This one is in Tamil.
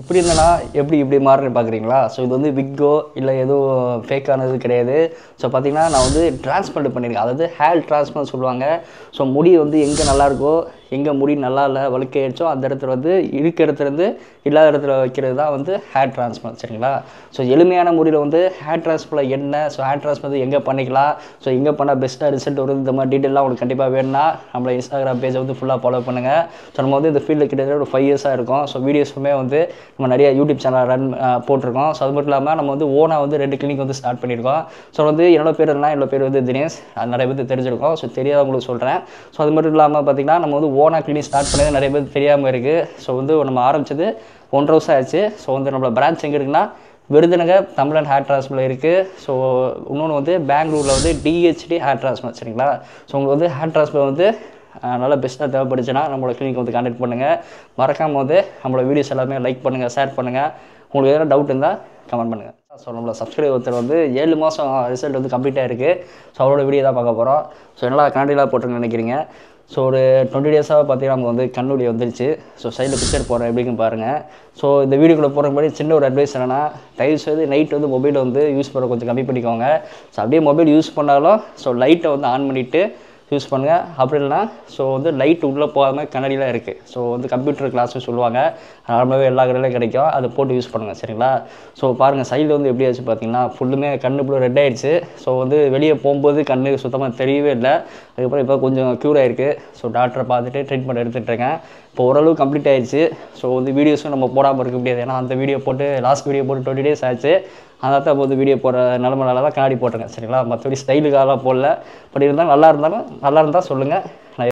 இப்படி இருந்தனா எப்படி மாறுன்னு பார்க்குறீங்களா? ஸோ இது வந்து விக்கோ இல்லை எதுவும் ஃபேக்கானது கிடையாது. ஸோ பார்த்தீங்கன்னா நான் வந்து டிரான்ஸ்பிளான்ட் பண்ணியிருக்கேன். அதாவது ஹேர் டிரான்ஸ்பிளான்ட் சொல்லுவாங்க. ஸோ முடி வந்து எங்கே நல்லாயிருக்கோ, எங்கே முடி நல்லா இல்லை வழுக்கையாயிடுச்சோ அந்த இடத்துல வந்து இருக்கிற இடத்துலேருந்து இல்லாத இடத்துல வைக்கிறது தான் வந்து ஹேர் டிரான்ஸ்பிளான்ட். சரிங்களா? ஸோ எளிமையான முறையில் வந்து ஹேர் டிரான்ஸ்பிளான்ட் என்ன, ஸோ ஹேர் டிரான்ஸ்பிளான்ட் எங்கே பண்ணிக்கலாம், ஸோ எங்கே பண்ணால் பெஸ்ட்டாக ரிசல்ட் வருது, இந்த மாதிரி டீட்டெயிலாக உங்களுக்கு கண்டிப்பாக வேணும்னா நம்மளை இன்ஸ்டாகிராம் பேஜை வந்து ஃபுல்லாக ஃபாலோ பண்ணுங்கள். ஸோ நம்ம வந்து இந்த ஃபீல்டில் கிட்டத்தட்ட ஒரு 5 இயர்ஸாக இருக்கும். ஸோ வீடியோஸுமே வந்து நம்ம நிறைய யூடியூப் சேனல் ரன் போட்டிருக்கோம். ஸோ அது மட்டும் இல்லாமல் நம்ம வந்து ஓனாக வந்து 2 கிளினிக் வந்து ஸ்டார்ட் பண்ணியிருக்கோம். ஸோ வந்து என்னோட பேர் வந்து தினேஷ். அது நிறைய பேர் தெரிஞ்சிருக்கோம். ஸோ தெரியாதவங்களுக்கு சொல்கிறேன். ஸோ அது மட்டும் இல்லாமல் பார்த்திங்கன்னா நம்ம வந்து ஓனாக கிளினிக் ஸ்டார்ட் பண்ணது நிறைய பேர் தெரியாமல் இருக்குது. ஸோ வந்து நம்ம ஆரம்பித்தது 1.5 வருஷம் ஆச்சு. ஸோ வந்து நம்மளோட பிரான்ச் எங்கே இருக்குன்னா விருதுநகர் தமிழன் ஹேர் டிரான்ஸ்பிளான்ட் இருக்குது. ஸோ இன்னொன்று வந்து பெங்களூரில் வந்து டிஹெச்டி ஹேர் டிரான்ஸ்பிளான்ட். சரிங்களா? ஸோ உங்களுக்கு வந்து ஹேர் டிரான்ஸ்பிளான்ட் வந்து நல்லா பெஸ்ட்டாக தேவைப்படுச்சுன்னா நம்மளோட கிளினிக் வந்து கான்டெக்ட் பண்ணுங்கள். மறக்காமல் வந்து நம்மளோட வீடியோஸ் எல்லாமே லைக் பண்ணுங்கள், ஷேர் பண்ணுங்கள். உங்களுக்கு எதனா டவுட் இருந்தால் கமெண்ட் பண்ணுங்கள். ஸோ நம்மளோட சப்ஸ்கிரைபர் ஒருத்தர் வந்து 7 மாதம் ரிசல்ட் வந்து கம்ப்ளீட்டாக இருக்குது. ஸோ அவரோட வீடியோ தான் பார்க்க போகிறோம். ஸோ என்னடா கனடியில் போட்டுருன்னு நினைக்கிறீங்க. ஸோ ஒரு 20 டேஸாக பார்த்தீங்கன்னா நமக்கு வந்து கண்ணுடைய வந்துருச்சு. ஸோ சைடில் பிக்சர் போடுறேன் எப்படின்னு பாருங்கள். ஸோ இந்த வீடியோக்குள்ளே போகிறதுக்கு முன்னாடி சின்ன ஒரு அட்வைஸ் என்னென்னா, தயவுசெய்து நைட் வந்து மொபைலை வந்து யூஸ் பண்ண கொஞ்சம் கம்மி பண்ணிக்கோங்க. ஸோ அப்படியே மொபைல் யூஸ் பண்ணாலும் ஸோ லைட்டை வந்து ஆன் பண்ணிவிட்டு யூஸ் பண்ணுங்கள். அப்படி இல்லைனா ஸோ வந்து லைட் உள்ளே போகாமல் கண்ணாடிலாம் இருக்குது. ஸோ வந்து கம்ப்யூட்டர் கிளாஸ்னு சொல்லுவாங்க, நார்மலாகவே எல்லா கடையிலையும் கிடைக்கும். அதை போட்டு யூஸ் பண்ணுங்கள். சரிங்களா? ஸோ பாருங்கள் சைடில் வந்து எப்படி ஆச்சு பார்த்தீங்கன்னா ஃபுல்லுமே கண்ணு ஃபுல்லாக ரெட் ஆகிடுச்சு. ஸோ வந்து வெளியே போகும்போது கண்ணு சுத்தமாக தெரியவே இல்லை. அதுக்கப்புறம் இப்போ கொஞ்சம் க்யூர் ஆகிருக்கு. ஸோ டாக்டரை பார்த்துட்டு ட்ரீட்மெண்ட் எடுத்துகிட்ருக்கேன். இப்போ ஓரளவு கம்ப்ளீட் ஆகிடுச்சு. ஸோ வந்து வீடியோஸும் நம்ம போடாமல் இருக்க முடியாது. ஏன்னா அந்த வீடியோ போட்டு லாஸ்ட் வீடியோ போட்டு 20 டேஸ் ஆச்சு. அதான் தான் போது வீடியோ போடுற நிலமனால தான் கண்ணாடி போட்டிருக்கேன். சரிங்களா? மற்றபடி ஸ்டைலுக்காக போடல. பட் இருந்தாலும் நல்லா இருந்தால் சொல்லுங்கள்.